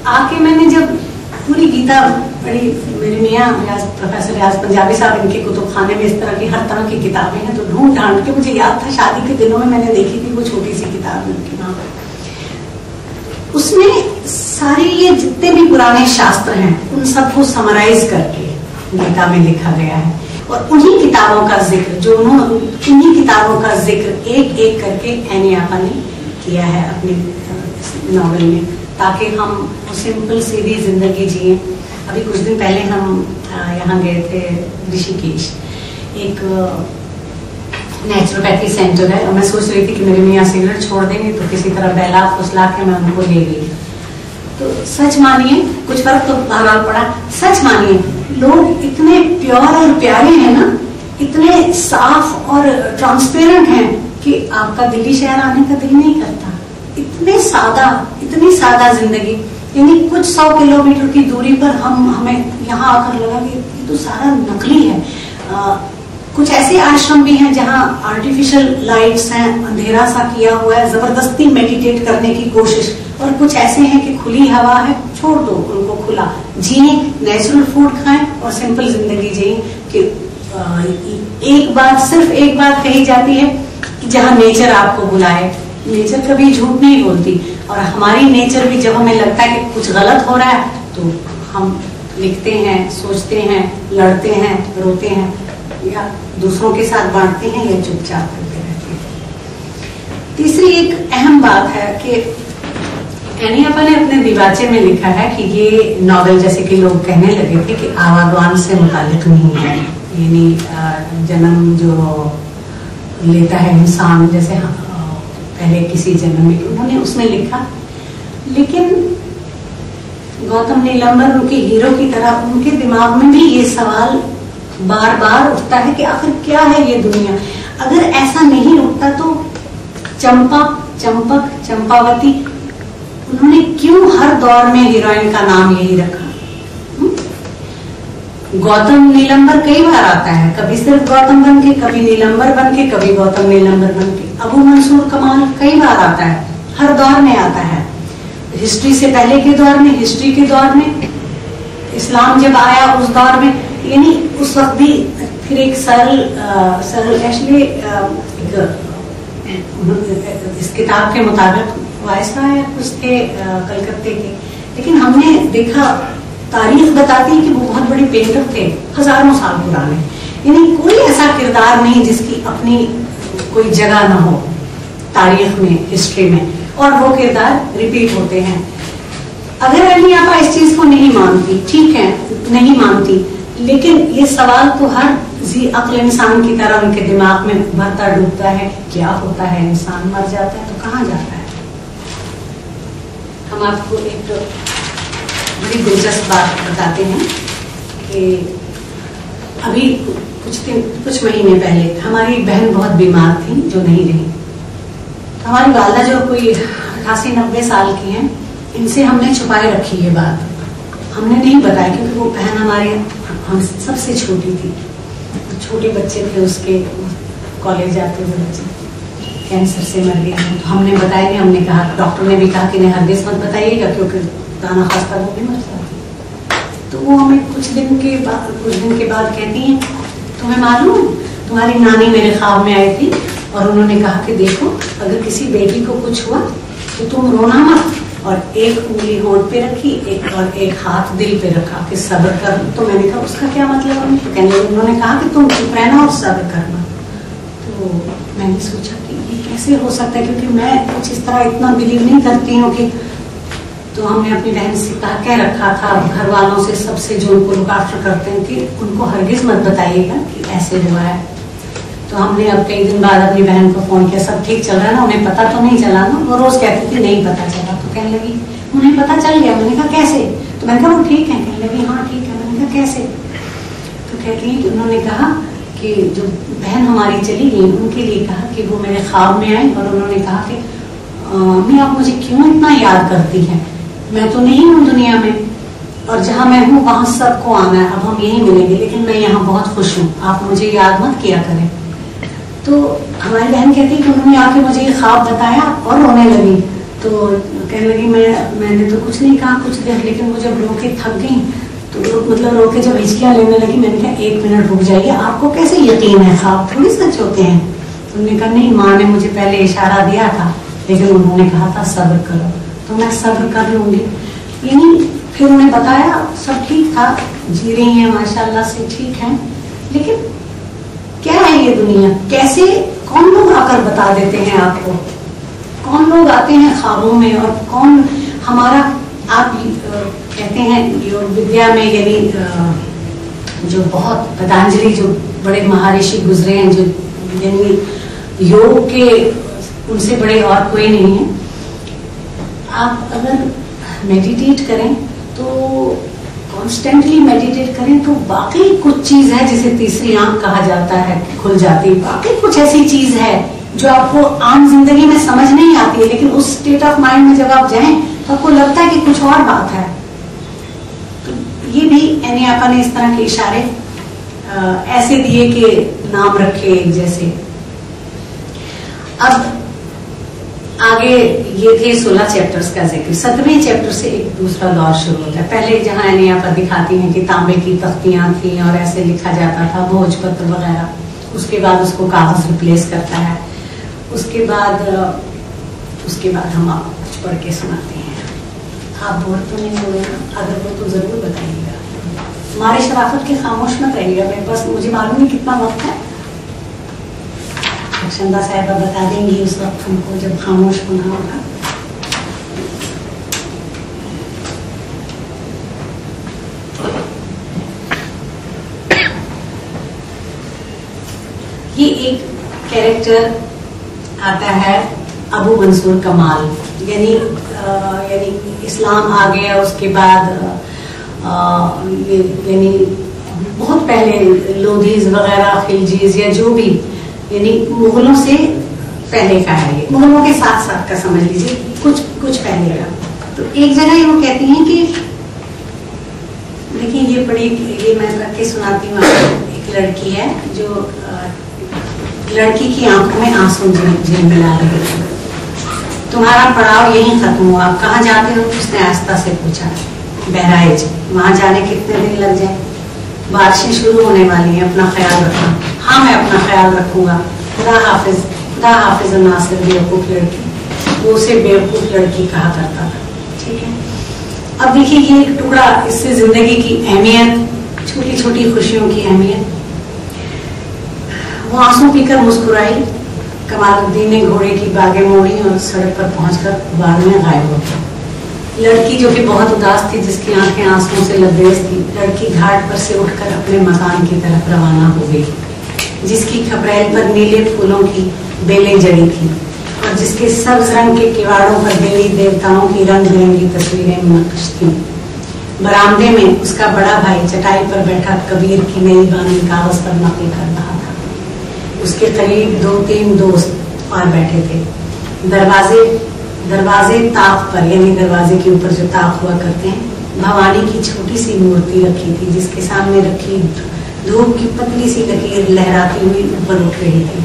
आके मैंने जब पूरी गीता पढ़ी, मेरे मियाँ प्रोफेसर रियाज पंजाबी साहब, इनके कुतुब खाने में इस तरह की हर तरह की किताबें हैं, तो ढूंढ ढांड के मुझे याद था शादी के दिनों में मैंने देखी थी वो छोटी सी किताब उनकी वहां पर। उसमें सारे ये जितने भी पुराने शास्त्र हैं उन सबको समराइज करके गीता में लिखा गया है, और उन्हीं किताबों का जिक्र जो उन्होंने उन्हीं किताबों का जिक्र एक एक करके एनी आपा ने किया है अपने नॉवेल में, ताकि हम सिंपल सीधी जिंदगी जिए। अभी कुछ दिन पहले हम यहाँ गए थे ऋषिकेश, एक नेचुरोपैथी सेंटर है, और मैं सोच रही थी कि मेरे मियाँ सिगरेट छोड़ देंगे तो किसी तरह बहला फुसला के मैं उनको ले गई। तो सच मानिए कुछ फर्क तो बहरहाल पड़ा, सच मानिए लोग इतने प्योर और प्यारे हैं ना, इतने साफ और ट्रांसपेरेंट हैं कि आपका दिल्ली शहर आने का दिल नहीं करता। इतनी सादा जिंदगी, यानी कुछ 100 किलोमीटर की दूरी पर हमें यहाँ आकर लगा कि ये तो सारा नकली है। कुछ ऐसे आश्रम भी हैं जहाँ आर्टिफिशियल लाइट्स हैं, अंधेरा सा किया हुआ है, जबरदस्ती मेडिटेट करने की कोशिश, और कुछ ऐसे हैं कि खुली हवा है, छोड़ दो उनको खुला, जिए, नेचुरल फूड खाएं और सिंपल जिंदगी जिए। कि सिर्फ एक बात कही जाती है कि जहाँ नेचर आपको बुलाए, नेचर कभी झूठ नहीं बोलती, और हमारी नेचर भी जब हमें लगता है कि कुछ गलत हो रहा है तो हम लिखते हैं, सोचते हैं, लड़ते हैं, रोते हैं, या दूसरों के साथ बांटते हैं, या चुपचाप करते रहते हैं। तीसरी एक अहम बात है कि एनी आपा ने अपने दिवाचे में लिखा है कि ये नॉवेल, जैसे कि लोग कहने लगे थे कि आवागवान से मुताल्लिक नहीं है, यानी जन्म जो लेता है इंसान जैसे पहले किसी जन्म में, उन्होंने उसमें लिखा। लेकिन गौतम नीलंबर उनके हीरो की तरह उनके दिमाग में भी ये सवाल बार बार उठता है कि आखिर क्या है ये दुनिया। अगर ऐसा नहीं उठता तो चंपा, चंपक, चंपावती, उन्होंने क्यों हर दौर में हीरोइन का नाम यही रखा? गौतम नीलंबर कई बार आता है, कभी सिर्फ गौतम बन के, कभी नीलंबर बन के, कभी गौतम नीलंबर बन के। अबू मंसूर कमाल कई बार आता है, हर दौर में आता है, हिस्ट्री से पहले के दौर में, हिस्ट्री के दौर में, इस्लाम जब आया उस दौर में, यानी उस वक्त भी। फिर एक सरल एक्चुअली इस किताब के मुताबिक वायसराय कुछ थे कलकत्ते के, लेकिन हमने देखा तारीख बताती है कि वो बहुत बड़े पेंटर थे, हजारों साल पुराने, यानी कोई ऐसा किरदार नहीं जिसकी अपनी कोई जगह ना हो तारीख में, हिस्ट्री में, और वो किरदार रिपीट होते हैं। अगर एनी आपा इस चीज को नहीं मानती, ठीक है नहीं मानती, लेकिन ये सवाल तो हर जी अक्ल इंसान की तरह उनके दिमाग में उभरता डूबता है, क्या होता है, इंसान मर जाता है तो कहाँ जाता है। हम आपको एक बड़ी दिलचस्प बात बताते हैं कि अभी कुछ महीने पहले हमारी बहन बहुत बीमार थी जो नहीं रही। हमारी वालदा जो कोई 88-90 साल की हैं, इनसे हमने छुपाए रखी ये बात, हमने नहीं बताया, क्योंकि वो बहन हमारे हम सबसे छोटी थी, छोटे बच्चे थे उसके, कॉलेज जाते हुए बच्चे, कैंसर से मर गए हैं। तो हमने बताया नहीं, हमने कहा, डॉक्टर ने भी कहा कि नहीं हरगिज़ मत बताइएगा, क्योंकि दाना खास्ता वो भी मर जाती। तो वो हमें कुछ दिन के बाद कहती हैं, तुम्हें मालूम तुम्हारी नानी मेरे ख्वाब में आई थी और उन्होंने कहा कि देखो अगर किसी बेटी को कुछ हुआ तो तुम रोना मत, और एक उंगली होंठ पे रखी, एक हाथ दिल पे रखा कि सब्र कर। तो मैंने कहा उसका क्या मतलब? तो कहने उन्होंने कहा कि तुम चुप रहना और सब्र करना। तो मैंने सोचा कि ये कैसे हो सकता है, क्योंकि मैं कुछ इस तरह इतना बिलीव नहीं करती हूँ कि। तो हमने अपनी बहन से कह रखा था, घर वालों से, सबसे जो उनको लुक आफ्टर करते हैं, कि उनको हरगिज मत बताइएगा कि ऐसे हुआ है। तो हमने अब कई दिन बाद अपनी बहन को फोन किया, सब ठीक चल रहा है ना, उन्हें पता तो नहीं चला ना? वो रोज कहती थी नहीं पता चला। तो कहने लगी उन्हें पता चल गया। मैंने कहा कैसे? तो मैंने कहा वो ठीक है। कहने लगी हाँ ठीक है। मैंने कहा कैसे? तो कहती है कि उन्होंने कहा कि जो बहन हमारी चली गई उनके लिए कहा कि वो मेरे ख्वाब में आई और उन्होंने कहा कि अम्मी आप मुझे क्यों इतना याद करती हैं, मैं तो नहीं हूँ दुनिया में, और जहाँ मैं हूँ वहां सबको आना है, अब हम यहीं मिलेंगे, लेकिन मैं यहाँ बहुत खुश हूँ, आप मुझे याद मत किया करें। तो हमारी बहन कहती है कि उन्होंने आके मुझे ये ख्वाब बताया और रोने लगी। तो कहने लगी मैंने तो कुछ नहीं कहा कुछ देर, लेकिन वो जब रो के थक गई तो मतलब रो के जब हिचकियां लेने लगी, मैंने कहा 1 मिनट रुक जाइए, आपको कैसे यकीन है ख्वाब थोड़ी सच होते हैं? तो उन्होंने कहा नहीं, माँ ने मुझे पहले इशारा दिया था, लेकिन उन्होंने कहा था सब्र करो, तो मैं सब्र कर लूंगी। यानी फिर उन्हें बताया सब ठीक था, जी रही है माशाल्लाह से, ठीक है। लेकिन क्या है ये दुनिया, कैसे कौन लोग आकर बता देते हैं आपको, कौन लोग आते हैं ख्वाबों में, और कौन हमारा, आप कहते हैं योग विद्या में, यानी जो बहुत पतंजलि जो बड़े महर्षि गुजरे हैं, जो यानी योग के उनसे बड़े और कोई नहीं है। आप अगर मेडिटेट करें तो कॉन्स्टेंटली मेडिटेट करें तो वाकई कुछ चीज है जिसे तीसरी आंख कहा जाता है, खुल जाती है। वाकई कुछ ऐसी चीज है जो आपको आम जिंदगी में समझ नहीं आती है, लेकिन उस स्टेट ऑफ माइंड में जब आप जाएं तो आपको लगता है कि कुछ और बात है। तो ये भी यानी आपने इस तरह के इशारे ऐसे दिए कि नाम रखे एक जैसे। अब आगे ये थे 16 चैप्टर्स का जिक्र। 7वें चैप्टर से एक दूसरा दौर शुरू होता है। पहले जहां यानी आप दिखाती हैं कि तांबे की तख्तियां थी और ऐसे लिखा जाता था, भोजपत्र वगैरह। उसके बाद उसको कागज रिप्लेस करता है। उसके बाद हम आपको कुछ पढ़ के सुनाते हैं। आप बोर तो नहीं हो रहे? अगर वो तो जरूर बताइएगा। हमारे शराफत के खामोश मत रहिएगा। मेरे पास मुझे मालूम नहीं कितना वक्त है। रक्षंदा साहिबा बता देंगी उस वक्त हमको जब खामोश होना होगा। ये एक कैरेक्टर आता है अबू मंसूर कमाल, यानी इस्लाम आ गया उसके बाद यानी बहुत पहले लोधीज वगैरह, खिलजीज या जो भी, यानी मुगलों से पहले का है। ये मुगलों के साथ साथ का समझ लीजिए, कुछ पहले का। तो एक जगह वो कहती हैं कि देखिए ये बड़ी, ये मैं करके सुनाती हूँ। एक लड़की है जो लड़की की आंखों में आंसू झिलमिला रहे थे। तुम्हारा पड़ाव यहीं खत्म हुआ, आप कहाँ जाते हो? उसने आस्था से पूछा। बहराइच। वहां जाने कितने दिन लग जाए? बारिशें शुरू होने वाली हैं, अपना ख्याल रखना। हाँ मैं अपना ख्याल रखूंगा। खुदा हाफिज नासिर बेवकूफ लड़की। वो उसे बेवकूफ लड़की कहा करता था। ठीक है, अब देखिए ये एक टुकड़ा, इससे जिंदगी की अहमियत, छोटी छोटी खुशियों की अहमियत। वो आंसू पीकर मुस्कुराई। कमालुद्दीन ने घोड़े की बागें मोड़ी और सड़क पर पहुंचकर बाग में गायब हो गया। लड़की जो कि बहुत उदास थी, जिसकी आंखें आंसुओं से लबरेज थी, लड़की घाट पर से उठकर अपने मकान की तरफ रवाना हो गई, जिसकी खपरेल पर नीले फूलों की बेलें जड़ी थी और जिसके सब्ज रंग के किवाड़ों पर देवी देवताओं की रंग बिरंगी तस्वीरें नक्श थी। बरामदे में उसका बड़ा भाई चटाई पर बैठा कबीर की नई बानी कागज पर नकल कर रहा था। उसके करीब 2-3 दोस्त और बैठे थे। दरवाजे ताक पर, यानी दरवाजे के ऊपर जो ताक हुआ करते हैं, भवानी की छोटी सी मूर्ति रखी थी, जिसके सामने रखी धूप की पतली सी लकीर लहराती हुई ऊपर उठ रही थी।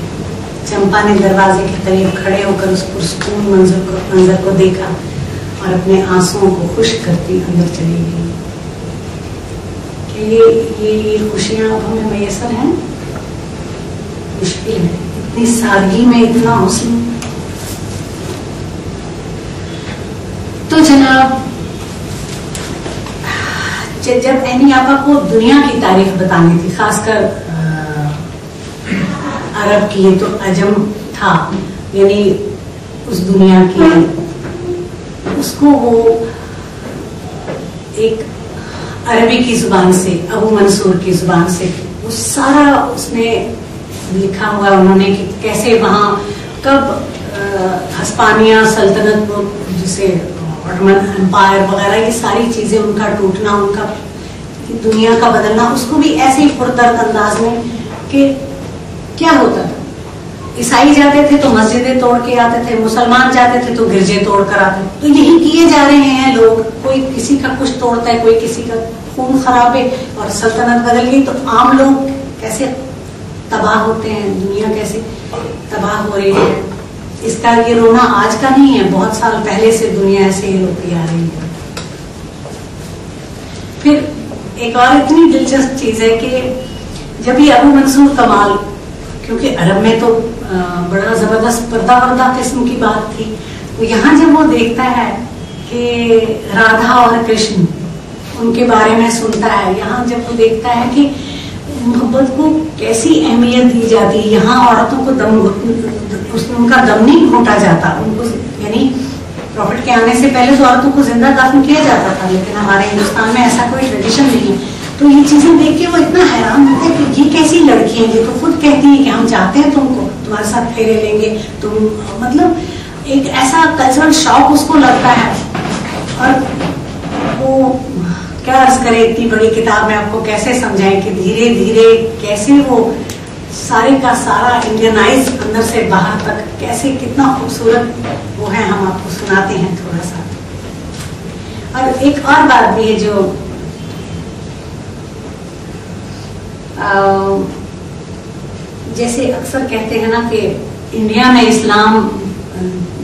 चंपा ने दरवाजे के करीब खड़े होकर उस पुरसकून मंजर को देखा और अपने आंसुओं को खुश्क करती अंदर चली गई। कि ये खुशियां अब हमें मैसर हैं? मुश्किल है। इतनी सादगी में इतना हुस्न। तो जनाब, जब एनी आपा को दुनिया की तारीफ बतानी थी, खासकर अरब की, तो अजम था, यानी उस दुनिया की, उसको वो एक अरबी की जुबान से, अबू मंसूर की जुबान से वो सारा उसने लिखा हुआ उन्होंने कि कैसे वहां कब हस्पानिया सल्तनत, जिसे ऑटोमन एम्पायर वगैरह, ये सारी चीजें, उनका टूटना, उनका दुनिया का बदलना, उसको भी ऐसे ही पुरदर्द अंदाज में कि क्या होता था। ईसाई जाते थे तो मस्जिदें तोड़ के आते थे, मुसलमान जाते थे तो गिरजे तोड़ कर आते थे। तो यही किए जा रहे हैं लोग, कोई किसी का कुछ तोड़ता है, कोई किसी का खून खराब है, और सल्तनत बदल गई तो आम लोग कैसे तबाह होते हैं, दुनिया कैसे तबाह हो रही है। इसका ये रोना आज का नहीं है, बहुत साल पहले से दुनिया ऐसे ही रोती आ रही है। फिर एक और इतनी दिलचस्प चीज है कि जब ये अबू मंसूर कमाल, क्योंकि अरब में तो बड़ा जबरदस्त पर्दा किस्म की बात थी, तो यहाँ जब वो देखता है कि राधा और कृष्ण उनके बारे में सुनता है, यहाँ जब वो देखता है कि मोहब्बत को कैसी अहमियत दी जाती है, यहाँ औरतों को उनका दम नहीं घोटा जाता, उनको यानी प्रॉफिट के आने से पहले तो औरतों को जिंदा दफन किया जाता था, लेकिन हमारे हिंदुस्तान में ऐसा कोई ट्रेडिशन नहीं है। तो ये चीजें देख के वो इतना हैरान होता है कि ये कैसी लड़की है, ये तो खुद कहती है कि हम चाहते हैं तुमको, तुम्हारे साथ फेरे लेंगे, तुम मतलब एक ऐसा कल्चरल शॉक उसको लगता है। और वो क्या अर्ज करे, इतनी बड़ी किताब में आपको कैसे समझाएं कि धीरे धीरे कैसे वो सारे का सारा इंडियनाइज अंदर से बाहर तक कैसे कितना खूबसूरत वो है, हम आपको सुनाते हैं थोड़ा सा। और एक और बात भी है जो जैसे अक्सर कहते हैं ना कि इंडिया में इस्लाम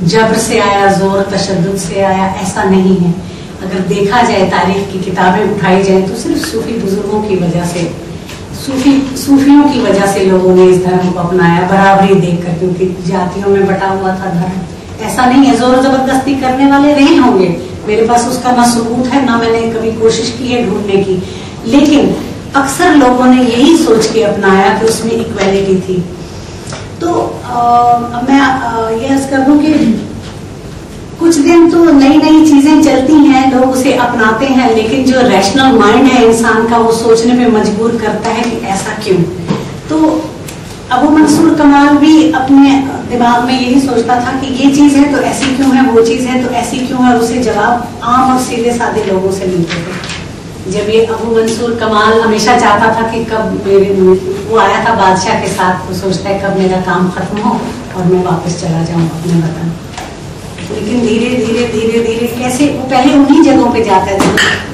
जबर से आया, जोर तशद्दुद से आया, ऐसा नहीं है। अगर देखा जाए, तारीख की किताबें उठाई जाए तो सिर्फ सूफी बुजुर्गों की वजह से, सूफियों की वजह से लोगों ने इस धर्म को अपनाया, बराबरी देखकर, क्योंकि जातियों में बटा हुआ था धर्म। ऐसा नहीं है, जोर जबरदस्ती करने वाले रहे होंगे, मेरे पास उसका ना सबूत है ना मैंने कभी कोशिश की है ढूंढने की, लेकिन अक्सर लोगों ने यही सोच के अपनाया कि उसमें इक्वालिटी थी। तो मैं ये अर्ज कर दूं कि कुछ दिन तो नई नई चीजें चलती हैं, लोग उसे अपनाते हैं, लेकिन जो रैशनल माइंड है इंसान का, वो सोचने पे मजबूर करता है कि ऐसा क्यों। तो अबू मंसूर कमाल भी अपने दिमाग में यही सोचता था कि ये चीज है तो ऐसी क्यों है, वो चीज है तो ऐसी क्यों है, उसे जवाब आम और सीधे साधे लोगों से मिलते थे। जब ये अबू मंसूर कमाल हमेशा चाहता था कि कब वो आया था बादशाह के साथ, वो सोचता है कब मेरा काम खत्म हो और मैं वापस चला जाऊं अपने वतन। लेकिन धीरे धीरे धीरे धीरे कैसे वो पहले उन्हीं जगहों पे जाता है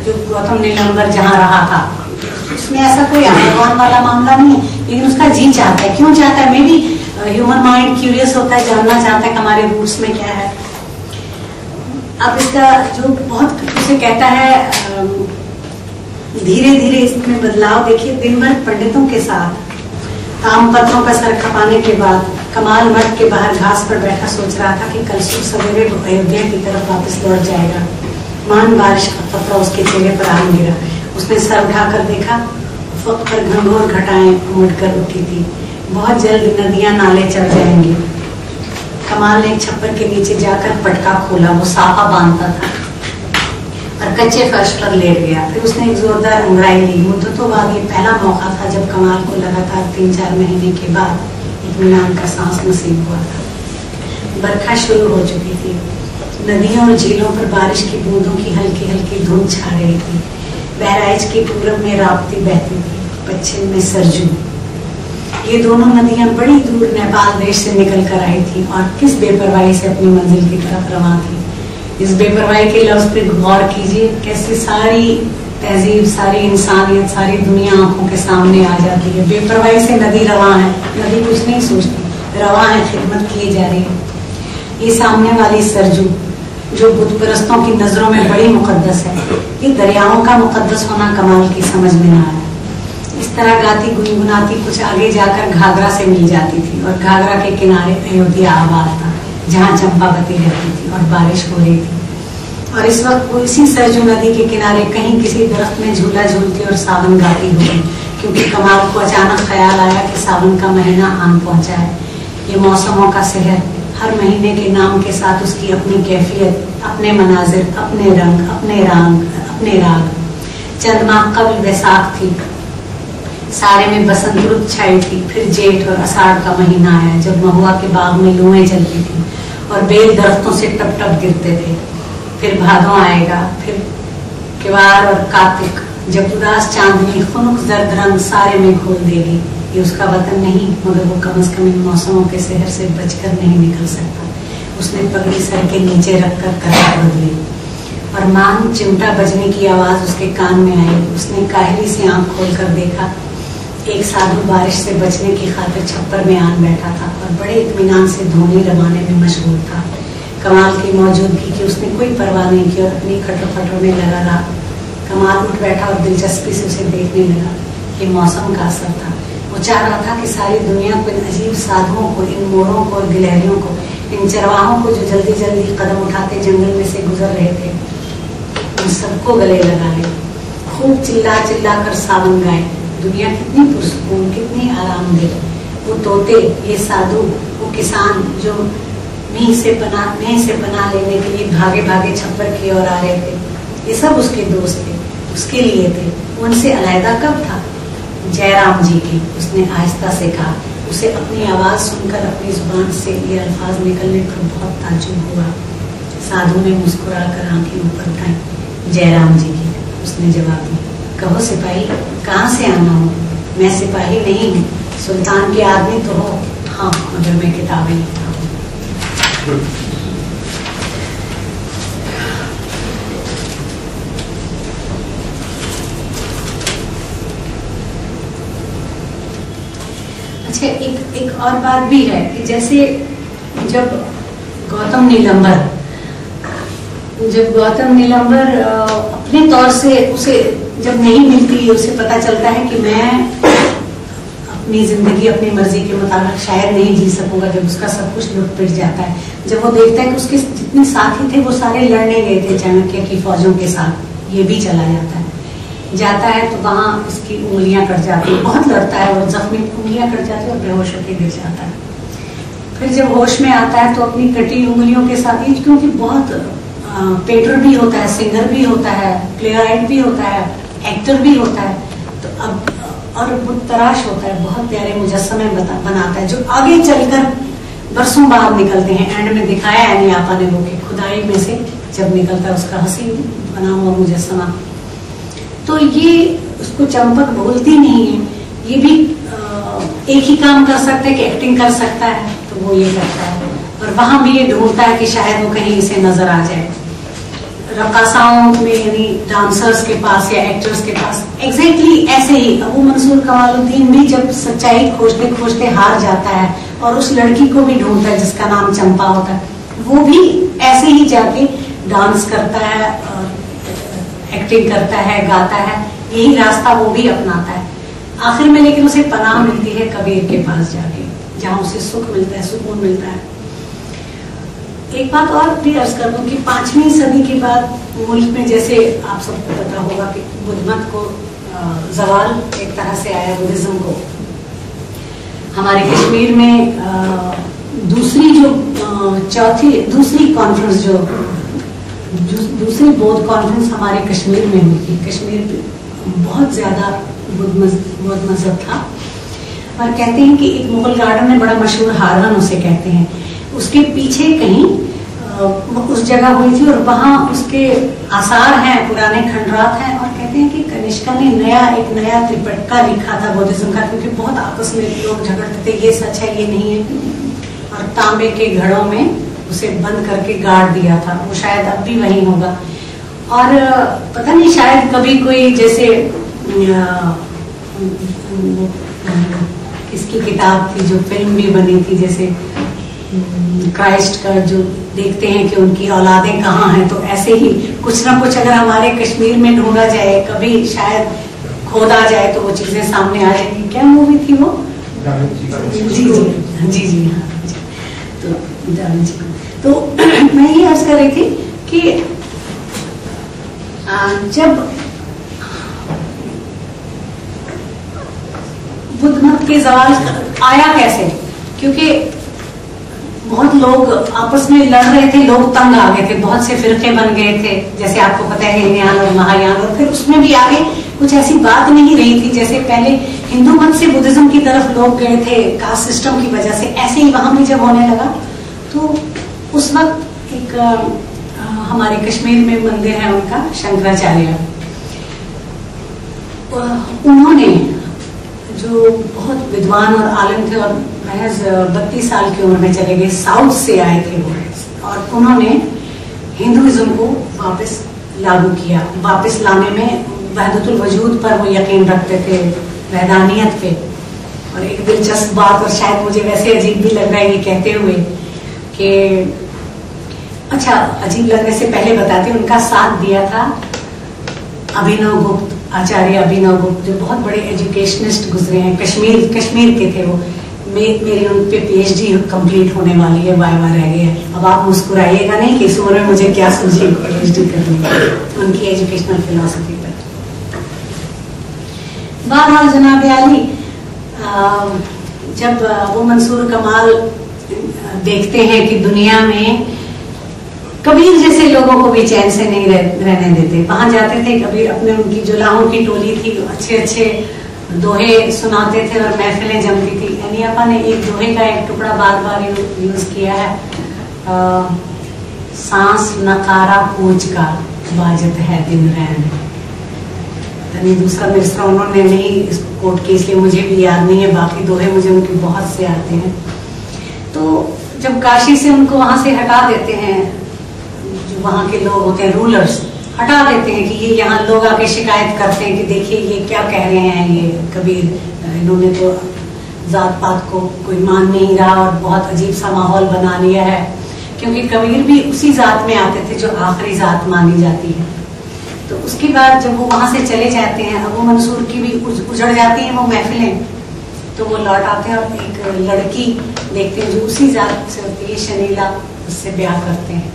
जो गौतम नीलंबर जहाँ रहा था, उसमें ऐसा कोई आह्वान वाला मामला नहीं है, लेकिन उसका जी चाहता है। क्यों चाहता है? May be human mind curious होता है, जानना चाहता है कि हमारे रूट्स में क्या है। अब इसका जो बहुत उसे कहता है धीरे धीरे इसमें बदलाव देखिए। दिन भर पंडितों के साथ काम पत्रों का सर खपाने के बाद कमाल मठ के बाहर घास पर बैठा सोच रहा था कि कल सुबह सवेरे अयोध्या की तरफ वापस लौट जाएगा। मान बारिश का कतरा उसके चेहरे पर आ गिरा। उसने सर उठाकर देखा, उफक पर घनघोर घटाएं उमड़कर उठी थी। बहुत जल्द नदियां नाले चढ़ जाएंगे। कमाल ने छप्पर के नीचे जाकर पटका खोला, वो साफा बांधता था और कच्चे फर्श पर लेट गया। फिर उसने एक जोरदार अंगड़ाई ली। मुद्दतों बाद ये पहला मौका था जब कमाल को लगातार 3-4 महीने के बाद इत्मीनान का सांस नसीब हुआ था। बरखा शुरू हो चुकी थी। नदियों और झीलों पर बारिश की बूंदों की हल्की हल्की धुंध छा रही थी। बहराइच के पूरब में राप्ती बहती थी, पश्चिम में सरजू। ये दोनों नदियां बड़ी दूर नेपाल देश से निकल कर आई थी और किस बेपरवाही से अपनी मंजिल की तरफ रवाना थी। इस बेपरवाही के लफ्ज पे गौर कीजिए, कैसे सारी तहजीब, सारी इंसानियत, सारी दुनिया आंखों के सामने आ जाती है। बेपरवाही से नदी रवां है, नदी कुछ नहीं सोचती, रवां है, खिदमत की जा रही है। ये सामने वाली सरजू जो बुत परस्तों की नजरों में बड़ी मुकद्दस है, ये दरियाओं का मुकद्दस होना कमाल की समझ में ना आया। इस तरह गाती गुनगुनाती कुछ आगे जाकर घाघरा से मिल जाती थी और घाघरा के किनारे अयोध्या आबाद था, जहाँ चंपावती रहती थी और बारिश हो रही थी। और इस वक्त वो इसी सरजू नदी के किनारे कहीं किसी दरख्त में झूला झूलती और सावन गाती हुई, क्योंकि कमाल को अचानक ख्याल आया कि सावन का महीना आन पहुंचा है। ये मौसमों का शहर, हर महीने के नाम के साथ उसकी अपनी कैफियत, अपने मनाजिर, अपने रंग, अपने राग। चंद माह कबल बैसाख थी, सारे में बसंत रुत छाई थी। फिर जेठ और आषाढ़ का महीना आया जब महुआ के बाग में लूएं चलती थी और बेल दरख्तों से टप टप गिरते थे। फिर भादों आएगा, फिर किवार और कार्तिक, जब उदास चांदनी खुनुक जर्द रंग सारे में खोल देगी। ये उसका वतन नहीं, मगर वो कम से कम इन मौसमों के शहर से बचकर नहीं निकल सकता। उसने पगड़ी सर के नीचे रखकर कतार बदली और मांग चिमटा बजने की आवाज उसके कान में आई। उसने काहली से आंख खोलकर देखा, एक साधु बारिश से बचने की खातिर छप्पर में आन बैठा था और बड़े इत्मीनान से धोनी रवाने में मशगूल था। कमाल की मौजूदगी की उसने कोई परवाह नहीं की और अपनी खटर फटर में लगा रहा। कमाल उठ बैठा और दिलचस्पी से उसे देखने लगा। ये मौसम का असर था। वो चाह रहा था कि सारी दुनिया को, इन अजीब साधुओं को, इन मोरों को और गिलहरियों को, इन चरवाहों को जो जल्दी जल्दी कदम उठाते जंगल में से गुजर रहे थे, उन सबको गले लगा ले। खूब चिल्ला चिल्ला कर सावन गाए। दुनिया कितनी पुरसकून, कितनी आरामदेह। वो तोते, ये साधु, वो किसान जो मीह से पनाह लेने के लिए भागे भागे छप्पर की ओर आ रहे थे, ये सब उसके दोस्त थे, उसके लिए थे। उनसे अलहदा कब था? जयराम जी की। उसने आहिस्ता से कहा। उसे अपनी आवाज सुनकर अपनी जुबान से ये अल्फाज निकलने पर बहुत ताज्जुब हुआ। साधु ने मुस्कुरा कर आंखें ऊपर उठाई। जयराम जी की। उसने जवाब दिया। कहो सिपाही, कहाँ से आना हो? मैं सिपाही नहीं हूँ, सुल्तान के आदमी तो हो। हाँ, मगर मैं किताबें लिखता हूँ। अच्छा, एक और बात भी है कि जैसे जब गौतम नीलंबर अपने तौर से उसे जब नहीं मिलती, उसे पता चलता है कि मैं अपनी जिंदगी अपनी मर्जी के मुताबिक शायद नहीं जी सकूंगा, जब उसका सब कुछ लुट पिट जाता है, जब वो देखता है कि उसके जितने साथी थे वो सारे लड़ने गए थे चाणक्य की फौजों के साथ, ये भी चला जाता है तो वहां उसकी उंगलियां कट जाती है, बहुत लड़ता है और जख्मी उंगलियां कट जाती है और बेहोश होकर गिर जाता है। फिर जब होश में आता है तो अपनी कटी उंगलियों के साथ ही, क्योंकि बहुत पेंटर भी होता है, सिंगर भी होता है, प्लेराइट भी होता है, एक्टर भी होता है, तो अब और तराश होता है, बहुत प्यारे मुजस्समे बनाता है जो आगे चलकर बरसों बाद निकलते हैं। एंड में दिखाया है नहीं आपा ने वो कि खुदाई में से जब निकलता है उसका हसीन बना हुआ मुजस्समा, तो ये उसको चंपक भूलती नहीं है। ये भी एक ही काम कर सकता है कि एक्टिंग कर सकता है, तो वो ये करता है और वहां भी ये ढूंढता है कि शायद वो कहीं इसे नजर आ जाए। रकासाओं में यानी डांसर्स के पास या एक्टर्स के पास एग्जैक्टली ऐसे ही अबू मंसूर कमालुद्दीन भी जब सच्चाई खोजते खोजते हार जाता है और उस लड़की को भी ढूंढता है जिसका नाम चंपा होता है, वो भी ऐसे ही जाके डांस करता है, एक्टिंग करता है, गाता है, यही रास्ता वो भी अपनाता है। आखिर में लेकिन उसे पनाह मिलती है कबीर के पास जाके, जहां उसे सुख मिलता है, सुकून मिलता है। एक बात और भी अर्ज कर दूं कि 5वीं सदी के बाद मुल्क में, जैसे आप सबको पता होगा कि बुद्ध मत को जवाल एक तरह से आया, बुद्धिज्म को। हमारे कश्मीर में दूसरी बौद्ध कॉन्फ्रेंस हमारे कश्मीर में हुई थी। कश्मीर बहुत ज्यादा बौद्ध मजहब था और कहते हैं कि एक मुगल गार्डन है बड़ा मशहूर, हारवन उसे कहते हैं, उसके पीछे कहीं उस जगह हुई थी और वहां उसके आसार हैं, पुराने खंडरात हैं और कहते हैं कि कनिष्का ने एक नया त्रिपिटका लिखा था बुद्धिज्म का, क्योंकि बहुत आपस में लोग झगड़ते थे, ये सच है ये नहीं है, और तांबे के घड़ों में उसे बंद करके गाड़ दिया था। वो शायद अब भी वहीं होगा। और पता नहीं, शायद कभी कोई जैसे किसकी किताब थी जो फिल्म भी बनी थी, जैसे क्राइस्ट का, जो देखते हैं कि उनकी औलादें कहाँ हैं, तो ऐसे ही कुछ ना कुछ अगर हमारे कश्मीर में ढूंढा जाए, कभी शायद खोदा जाए तो वो चीजें सामने आ जाएंगी। क्या मूवी थी वो? जी हाँ। तो मैं ये अर्ज कर रही थी कि जब बुद्ध मत के जवाल आया कैसे, क्योंकि बहुत लोग आपस में लड़ रहे थे, लोग तंग आ गए थे, बहुत से फिरके बन गए थे, जैसे आपको पता है हीनयान और महायान, और फिर उसमें भी आगे कुछ ऐसी बात नहीं रही थी जैसे पहले हिंदू मत से बुद्धिज्म की तरफ लोग गए थे कास्ट सिस्टम की वजह से, ऐसे ही वहां भी जब होने लगा तो उस वक्त एक हमारे कश्मीर में मंदिर है उनका, शंकराचार्य, उन्होंने जो बहुत विद्वान और आलिम थे और महज 32 साल की उम्र में चले गए, साउथ से आए थे वो, और उन्होंने हिंदुइज्म को वापस लागू किया। वापस लाने में वहदतुल वजूद पर वो यकीन रखते थे, वहदानियत पे। और एक दिलचस्प बात, और शायद मुझे वैसे अजीब भी लग रहा है ये कहते हुए कि, अच्छा अजीब लगने से पहले बताती हूँ, उनका साथ दिया था अभिनव गुप्त, आचार्य अभिनव गुप्त, जो बहुत बड़े एजुकेशनिस्ट गुजरे हैं, कश्मीर के थे वो। मेरी उन पे पीएचडी कंप्लीट होने वाली है, वाइवा रह गया है। अब आप मुस्कुराइएगा नहीं कि इस उम्र में मुझे क्या समझे पीएचडी करनी है उनकी एजुकेशनल फिलॉसफी पर। बहरहाल जनाब आली, जब वो मंसूर कमाल देखते हैं कि दुनिया में कबीर जैसे लोगों को भी चैन से नहीं रहने देते, वहां जाते थे कबीर, अपने उनकी जुलाहों की टोली थी, अच्छे अच्छे दोहे सुनाते थे और महफिलें जमती थी। यानी आपा ने एक दोहे का एक टुकड़ा बार बार यूज किया है, सांस नकारा पूछ का बाजत है दिन रैन। यानी दूसरा मिसरा उन्होंने नहीं इसको कोट की, इसलिए मुझे भी याद नहीं है, बाकी दोहे मुझे उनके बहुत से आते हैं। तो जब काशी से उनको वहां से हटा देते हैं, जो वहां के लोग होते हैं रूलर्स, हटा देते हैं कि ये यहाँ लोग आके शिकायत करते हैं कि देखिए ये क्या कह रहे हैं ये कबीर, इन्होंने तो जात पात को कोई मान नहीं रहा और बहुत अजीब सा माहौल बना लिया है। क्योंकि कबीर भी उसी जात में आते थे जो आखिरी जात मानी जाती है। तो उसके बाद जब वो वहां से चले जाते हैं, अबू मंसूर की भी उजड़ जाती हैं वो महफिलें, तो वो लौट आते हैं और एक लड़की देखते हैं जो उसी जात से होती है, शनीला, उससे ब्याह करते हैं।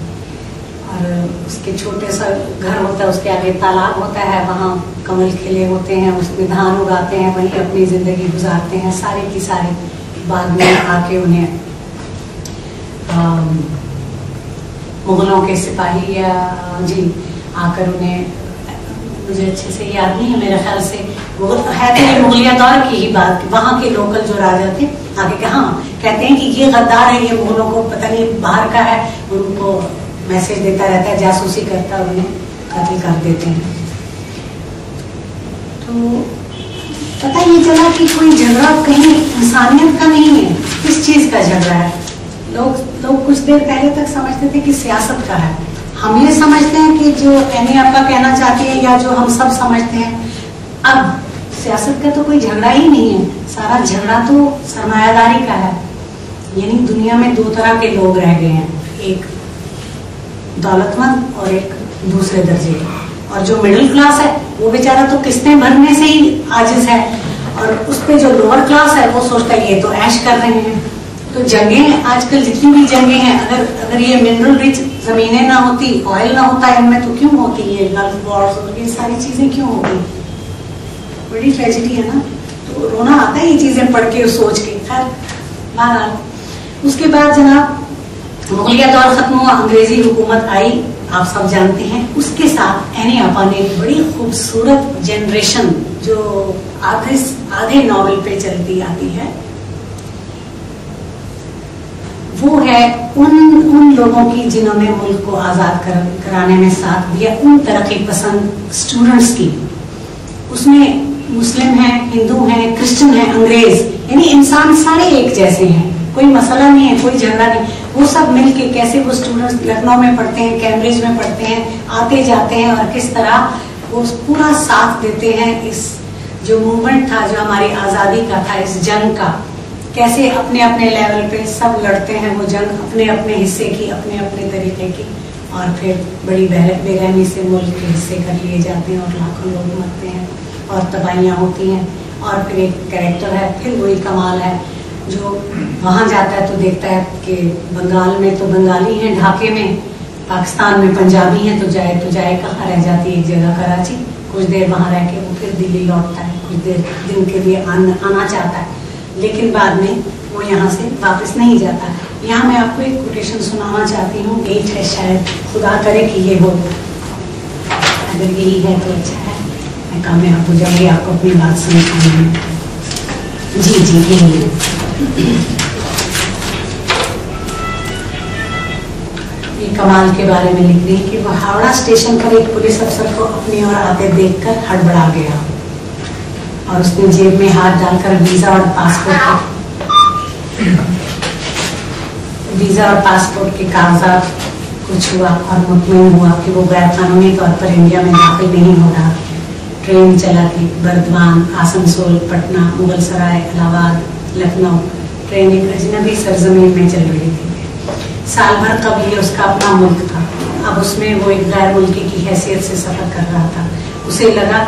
और उसके छोटे सा घर होता है, उसके आगे तालाब होता है, वहाँ कमल खिले होते हैं, उसमें धान उगाते हैं, वहीं अपनी जिंदगी गुजारते हैं सारे की सारे। बाद में आके उन्हें मुगलों के सिपाही या जी आकर उन्हें, मुझे अच्छे से याद नहीं है, मेरे ख्याल से वो है तो ये मुगलिया दौर की ही बात, वहाँ के लोकल जो राजा थे आगे के, हाँ कहते हैं कि ये गद्दार है, ये मुगलों को पता नहीं बाहर का है, उनको मैसेज देता रहता है, जासूसी करता है, उन्हें कत्ल कर देते हैं। तो पता ये चला कि कोई झगड़ा कहीं इंसानियत का नहीं है, किस चीज का झगड़ा है। लोग कुछ देर पहले तक समझते थे कि सियासत का है, हम ये समझते हैं कि जो एनी आपका कहना चाहती है या जो हम सब समझते हैं, अब सियासत का तो कोई झगड़ा ही नहीं है, सारा झगड़ा तो सरमायादारी का है। यानी दुनिया में दो तरह के लोग रह गए हैं, एक दौलतमंद और एक दूसरे दर्जे का, और जो मिडिल क्लास है वो बेचारा तो किस्तें भरने से ही आजिज है, और उस पे जो लोअर क्लास है वो सोचता है ये तो ऐश कर रहे हैं। तो जंगें आजकल जितनी भी जंगें हैं, अगर ये मिनरल रिच जमीनें ना होती, ऑयल ना होता इनमें, तो क्यों होती है गल्फ वॉर्स और ये सारी चीजें क्यों होती? बड़ी ट्रेजेडी है ना। तो रोना आता है ये चीजें पढ़ के सोच के। खैर बहरहाल उसके बाद जनाब मुगलिया दौर खत्म हुआ, अंग्रेजी हुकूमत आई, आप सब जानते हैं। उसके साथ एनी आपा ने एक बड़ी खूबसूरत जनरेशन जो आधे नॉवेल पे चलती आती है, वो है उन लोगों की जिन्होंने मुल्क को आजाद कराने में साथ दिया, उन तरक्की पसंद स्टूडेंट्स की। उसमें मुस्लिम हैं, हिंदू हैं, क्रिश्चियन हैं, अंग्रेज, यानी इंसान सारे एक जैसे हैं, कोई मसला नहीं है, कोई झगड़ा नहीं। वो सब मिलके कैसे वो स्टूडेंट्स लखनऊ में पढ़ते हैं, कैम्ब्रिज में पढ़ते हैं, आते जाते हैं, और किस तरह वो पूरा साथ देते हैं इस जो मूवमेंट था, जो हमारी आजादी का था, इस जंग का। कैसे अपने अपने लेवल पे सब लड़ते हैं वो जंग, अपने अपने हिस्से की, अपने अपने तरीके की, और फिर बड़ी बेरहमी से मुल्क के हिस्से कर लिए जाते हैं और लाखों लोग मरते हैं और तबाहियां होती हैं। और फिर एक कैरेक्टर है, फिर वही कमाल है, जो वहां जाता है तो देखता है कि बंगाल में तो बंगाली हैं, ढाके में, पाकिस्तान में पंजाबी हैं, तो जाए कहाँ रह जाती है एक जगह कराची। कुछ देर वहां रह के वो फिर दिल्ली लौटता है, कुछ देर दिन के लिए आना चाहता है, लेकिन बाद में वो यहाँ से वापस नहीं जाता। यहाँ मैं आपको एक कोटेशन सुनाना चाहती हूँ, 8 है शायद, खुदा करे कि ये हो, अगर यही है तो अच्छा है, मैं कामयाब हो जाऊंगी, आपको अपनी बात समझ आएगी। जी यही है। ये कमाल के बारे में लिख रही कि वो हावड़ा स्टेशन पर एक पुलिस अफसर को अपनी ओर आते देखकर हड़बड़ा गया और उसने जेब में हाथ डालकर वीजा और पासपोर्ट के कागजात को छुआ और मुतमईन हुआ कि वो गैर कानूनी तौर पर इंडिया में दाखिल नहीं हो रहा। ट्रेन चला थी, बर्दवान, आसनसोल, पटना, मुगलसराय, इलाहाबाद, लखनऊ। ट्रेन एक अजनबी सरजमीन में चल रही थी। साल भर कब ये उसका अपना मुल्क था, अब उसमें वो एक गैर मुल्की की हैसियत से सफर कर रहा था। उसे लगा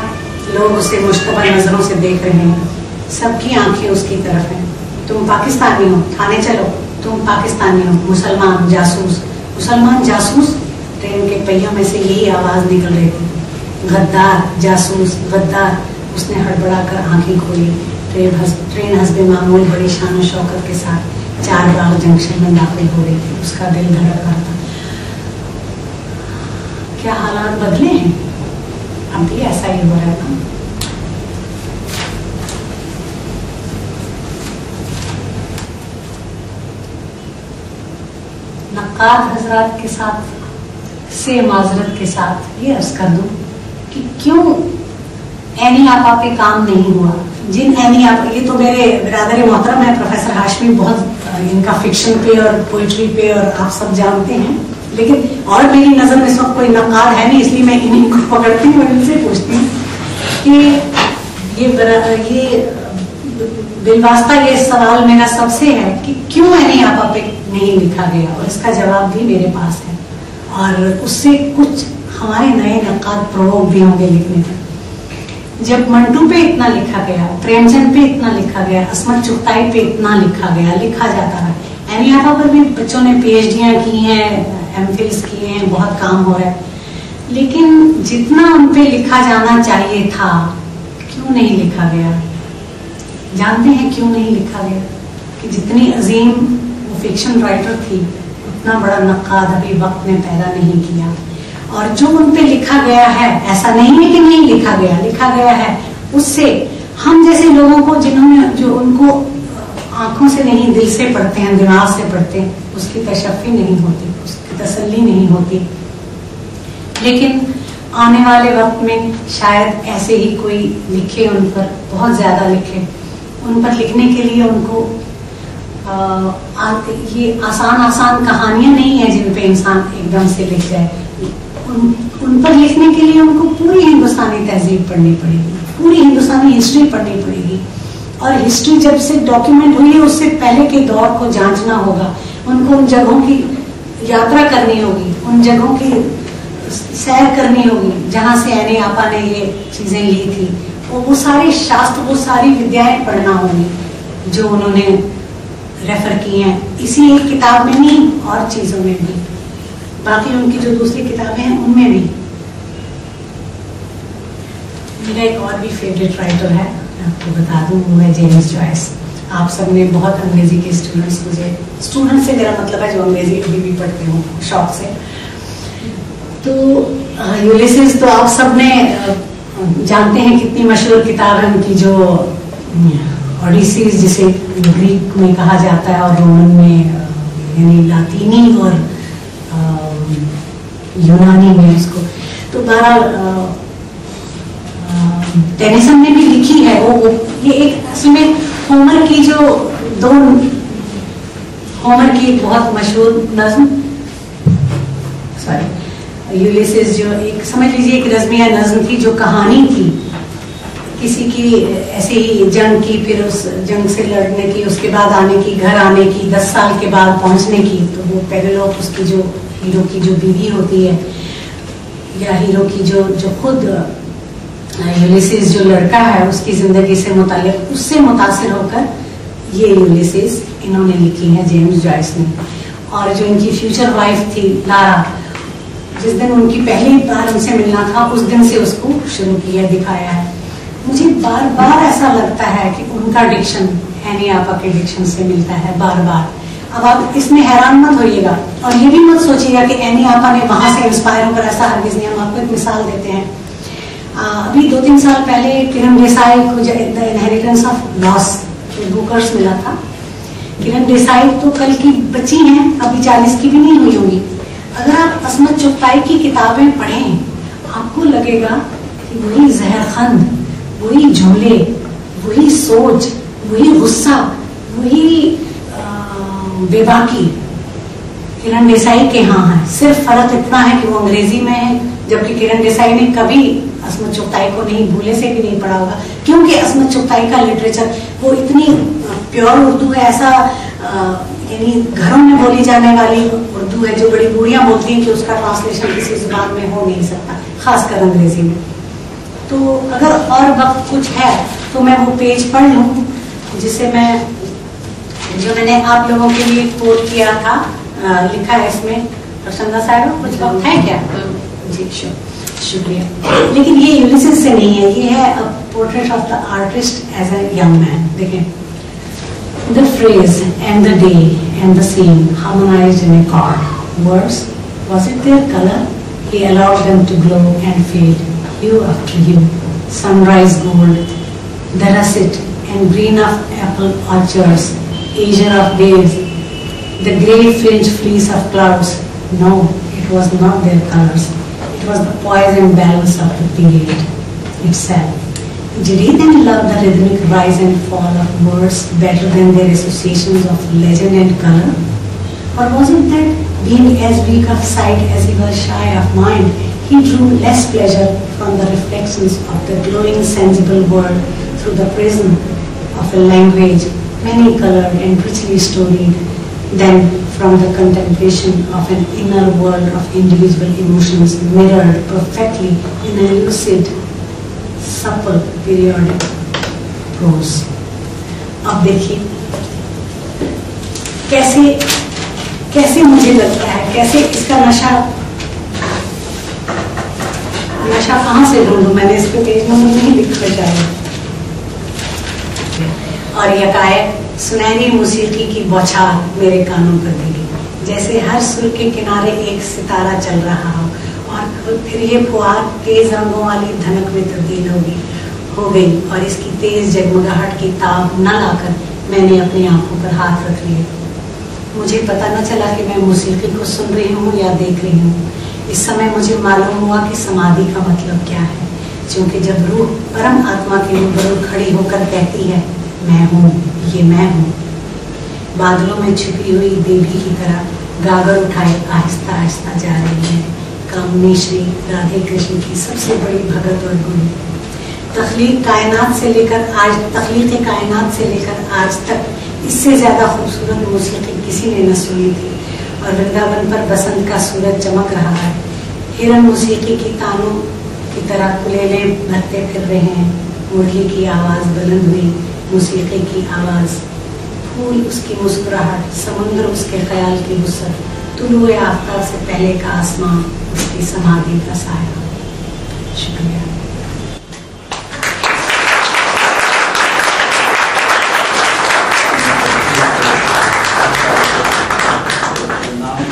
लोग उसे मुश्तबा नजरों से देख रहे हैं, सबकी आंखें उसकी तरफ हैं। तुम पाकिस्तानी हो, थाने चलो, तुम पाकिस्तानी हो, मुसलमान जासूस। मुसलमान जासूस, ट्रेन के पहियों में से यही आवाज निकल रही थी, गद्दार जासूस गद्दार। उसने हड़बड़ा कर आंखें खोली। ट्रेन हस्बे मामूल बड़ी शान और शौकत के साथ चारबाग जंक्शन में दाखिल हो रही थी। उसका दिल धड़क रहा था। क्या हालात बदले हैं, अब भी ऐसा ही हो रहा है ना। नक्काद हजरात के साथ से माजरत के साथ ये अर्ज कर दूं कि क्यों एनी आपा पे काम नहीं हुआ। जिन एनी आपा, ये तो मेरे बिरादर मोहतरम है प्रोफेसर हाशमी, बहुत इनका फिक्शन पे और पोइट्री पे और आप सब जानते हैं, लेकिन और मेरी नजर में इस वक्त कोई नक्काद है नहीं, इसलिए मैं इन्हीं को पकड़ती हूँ और इनसे पूछती हूँ कि ये बिलवास्ता ये सवाल मेरा सबसे है कि क्यों एनी आपा पे नहीं लिखा गया, और इसका जवाब भी मेरे पास है और उससे कुछ हमारे नए नक्काद प्रवोक भी होंगे लिखने में। जब मंटू पे इतना लिखा गया, प्रेमचंद पे इतना लिखा गया, असमत चुगताई पे इतना लिखा गया, लिखा जाता है, एनी आपा पर भी बच्चों ने पीएचडियां की हैं, एमफिल्स किए हैं, बहुत काम हो रहा है, लेकिन जितना उन पे लिखा जाना चाहिए था क्यों नहीं लिखा गया। जानते हैं क्यों नहीं लिखा गया? कि जितनी अजीम वो फिक्शन राइटर थी, उतना बड़ा नक्काद अभी वक्त ने पैदा नहीं किया। और जो उन पे लिखा गया है, ऐसा नहीं है कि नहीं लिखा गया, लिखा गया है, उससे हम जैसे लोगों को, जिन्होंने जो उनको आंखों से नहीं दिल से पढ़ते हैं, दिमाग से पढ़ते हैं, उसकी तशफ़ी नहीं होती, उसकी तसल्ली नहीं होती। लेकिन आने वाले वक्त में शायद ऐसे ही कोई लिखे, उन पर बहुत ज्यादा लिखे। उन पर लिखने के लिए उनको ये आसान कहानियां नहीं है जिन पे इंसान एकदम से लिख जाए। उन पर लिखने के लिए उनको पूरी हिंदुस्तानी तहजीब पढ़नी पड़ेगी, पूरी हिंदुस्तानी हिस्ट्री पढ़नी पड़ेगी, और हिस्ट्री जब से डॉक्यूमेंट हुई है उससे पहले के दौर को जांचना होगा। उनको उन जगहों की यात्रा करनी होगी, उन जगहों की सैर करनी होगी जहां से एनी आपा ने ये चीजें ली थी, और वो सारे शास्त्र, वो सारी विद्याएं पढ़ना होंगी जो उन्होंने रेफर की हैं, इसी एक किताब में नहीं और चीजों में भी, बाकी उनकी जो दूसरी किताबें हैं उनमें भी। मेरा एक और भी फेवरेट राइटर है, आपको बता दूं, वो है जेम्स जॉयस। आप सबने बहुत अंग्रेजी के स्टूडेंट्स, मुझे स्टूडेंट से मेरा मतलब है जो अंग्रेजी अभी भी पढ़ते हो शौक से, तो यूलिसिस तो आप सबने जानते हैं कितनी मशहूर किताब है उनकी, जो ओडिसीज जिसे ग्रीक में कहा जाता है और रोमन में यानी लातीनी और यूनानी में उसको, तो बहरहाल टेनिसन ने भी लिखी है वो ये एक असल में होमर की जो दो, होमर की एक बहुत मशहूर नज्म, सॉरी यूलिसिस, जो एक समझ लीजिए एक रज़्मिया नज्म थी, जो कहानी थी किसी की ऐसे ही जंग की, फिर उस जंग से लड़ने की, उसके बाद आने की, घर आने की, 10 साल के बाद पहुंचने की। तो वो पेनेलोप, उसकी जो हीरो की जो बीवी होती है, या हीरो की जो खुद यूलिसिस जो लड़का है उसकी जिंदगी से मुताल्लिक, उससे मुतासिर होकर ये यूलिसिस इन्होंने लिखी है जेम्स जॉयस ने। और जो इनकी फ्यूचर वाइफ थी लारा, जिस दिन उनकी पहली बार उनसे मिलना था उस दिन से उसको शुरू किया, दिखाया है। मुझे बार बार ऐसा लगता है कि उनका डिक्शन एनी आपा के डिक्शन से मिलता है बार बार। अब आप इसमें हैरान मत होइएगा और ये भी मत सोचिएगा कि एनी आपा ने वहां से इंस्पायर होकर, ऐसा हरगिज नहीं। हम आपको एक मिसाल देते हैं, अभी 2-3 साल पहले किरण देसाई को the inheritance of loss Booker's मिला था। किरण देसाई तो कल की बच्ची हैं, अभी 40 की भी नहीं हुई होंगी। अगर आप असमत चुगताई की किताबें पढ़ें, आपको लगेगा कि वही जहरखंद, वही झूले, वही सोच, वही गुस्सा, वही बेबाकी किरण देसाई के यहाँ है। सिर्फ फर्क इतना है कि वो अंग्रेजी में है, जबकि किरण देसाई ने कभी असमत चुगताई को नहीं भूले से भी नहीं पढ़ा होगा, क्योंकि असमत चुगताई का लिटरेचर वो इतनी प्योर उर्दू है, ऐसा यानी घरों में बोली जाने वाली उर्दू है जो बड़ी बूढ़ियां बोलती हैं कि उसका ट्रांसलेशन किसी जुबान में हो नहीं सकता, खासकर अंग्रेजी में। तो अगर और वक्त कुछ है तो मैं वो पेज पढ़ लूँ जिसे जो मैंने आप लोगों के लिए कोट किया था, लिखा है इसमें। प्रसन्ना साहब कुछ वक्त है क्या? जी शुक्रिया। लेकिन ये यूलिसिस से नहीं है, ये है portrait of the artist as a young man. देखें, the phrase and the day and the scene harmonized in a chord. Words, was it their color? He allowed them to glow and fade, hue after hue. Sunrise gold, the russet and green of apple orchards, azure of waves, the grey fringed fleece of clouds. No, it was not their colors. It was the poise and balance of the period itself. Did he then love the rhythmic rise and fall of words better than their associations of legend and color? Or was it that, being as weak of sight as he was shy of mind, he drew less pleasure from the reflections of the glowing sensible world through the prism of a language many-colored and richly storied, than from the contemplation of an inner world of individual emotions mirrored perfectly in a lucid, supple periodic prose? अब देखिए कैसे मुझे लगता है, कैसे इसका नशा कहाँ से ढूंढूं? मैंने इस पे पेज नंबर नहीं लिखा चाहिए। और यकायक सुनहरी मौसीकी की बौछार मेरे कानों पर गिरी, जैसे हर सुर के किनारे एक सितारा चल रहा हो, और फिर ये फुहार तेज रंगों वाली धनक में तब्दील हो गई और इसकी तेज जगमगाहट की ताब न लाकर मैंने अपनी आंखों पर हाथ रख लिए। मुझे पता न चला कि मैं मौसीकी को सुन रही हूँ या देख रही हूँ। इस समय मुझे मालूम हुआ कि समाधि का मतलब क्या है, क्योंकि जब रूह परम आत्मा के रूबरू खड़ी होकर कहती है मैं हूँ, ये मैं हूँ, बादलों में छुपी हुई देवी की तरह गागर उठाए आहिस्ता आहिस्ता जा रही है कामनी श्री राधे कृष्ण की सबसे बड़ी भगत और गुरु। तख्लीक कायनात से लेकर आज तक इससे ज्यादा खूबसूरत मौसीकी किसी ने न सुनी थी, और वृंदावन पर बसंत का सूरज चमक रहा है। हिरन मौसीकी की तानों की तरह कुलेले भरते फिर रहे हैं। मुरली की आवाज बुलंद हुई, मौसीकी की आवाज, फूल उसकी मुस्कुराहट, समुद्र उसके ख्याल की वुसअत, तुलुए आफ्ताब से पहले का आसमान उसकी समाधि का साया। शुक्रिया।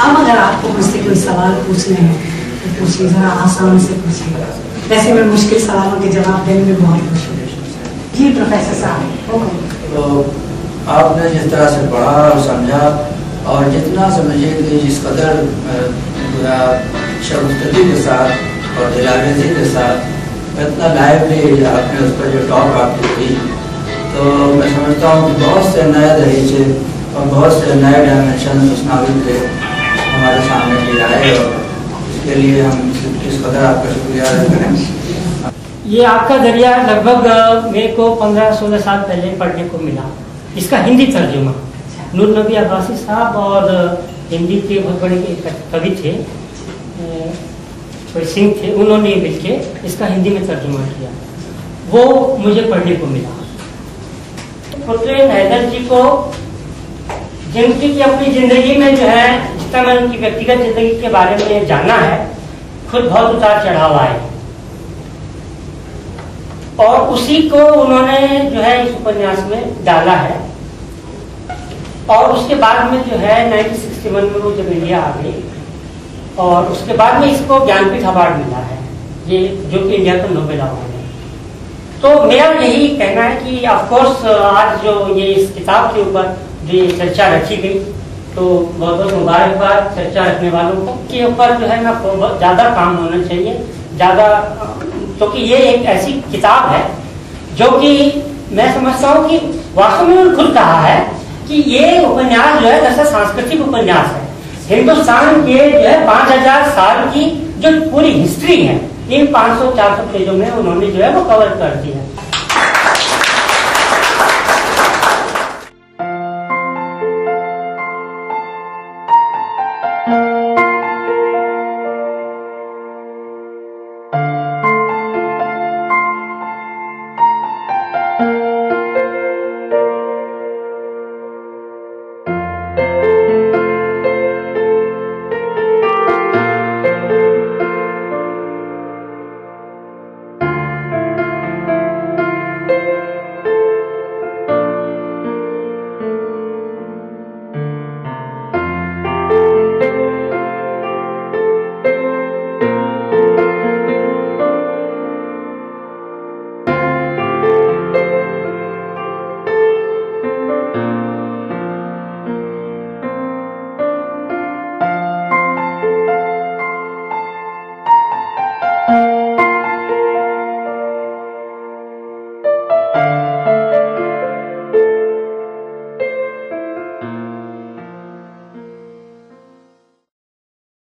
अब अगर आपको मुझसे कोई सवाल पूछने हैं तो पूछिए, जरा आसान से पूछिए। वैसे मैं मुश्किल सवालों के जवाब देने में बहुत खुश हूँ। जी प्रोफेसर साहब। तो आपने जिस तरह से पढ़ा और समझा, और जितना समझिए कि जिस कदर शर्मस्तगी के साथ और दिलावेजी के साथ इतना लाइवली आपने उस पर जो टॉक आपकी की, तो मैं समझता हूँ कि बहुत से नए दरीचे और बहुत से नए डायमेंशन उस नावल के हमारे सामने ले आए, और इसके लिए हम किस कदर आपका शुक्रिया अदा करें। ये आपका जरिया लगभग मेरे को 15-16 साल पहले पढ़ने को मिला। इसका हिंदी तर्जुमा नूर नबी अब्बासी साहब और हिंदी के बहुत बड़े कवि थे, कोई सिंह थे, उन्होंने मिलके इसका हिंदी में तर्जुमा किया, वो मुझे पढ़ने को मिला। पोर्ट्रेट हैदर जी को जिनकी अपनी जिंदगी में जो है, जितना मैंने उनकी व्यक्तिगत जिंदगी के बारे में जाना है, खुद बहुत उतार चढ़ाव आए, और उसी को उन्होंने जो है इस उपन्यास में डाला है। और उसके बाद में जो है 1961 में वो जब इंडिया आ गई, और उसके बाद में इसको ज्ञानपीठ अवार्ड मिला है, ये जो कि इंडिया का नोबेल अवार्ड है। तो मेरा यही कहना है कि ऑफ कोर्स आज जो ये इस किताब के ऊपर जो ये चर्चा रखी गई, तो बहुत बहुत मुबारकबाद चर्चा रखने वालों को, के ऊपर जो है ना बहुत ज़्यादा काम होना चाहिए, ज़्यादा, क्योंकि ये एक ऐसी किताब है जो कि मैं समझता हूँ कि वास्तव में उन्होंने खुद कहा है कि ये उपन्यास जो है दरअसल सांस्कृतिक उपन्यास है। हिंदुस्तान के जो है 5000 साल की जो पूरी हिस्ट्री है, इन 500-400 पेजों में उन्होंने जो है वो कवर कर दिया।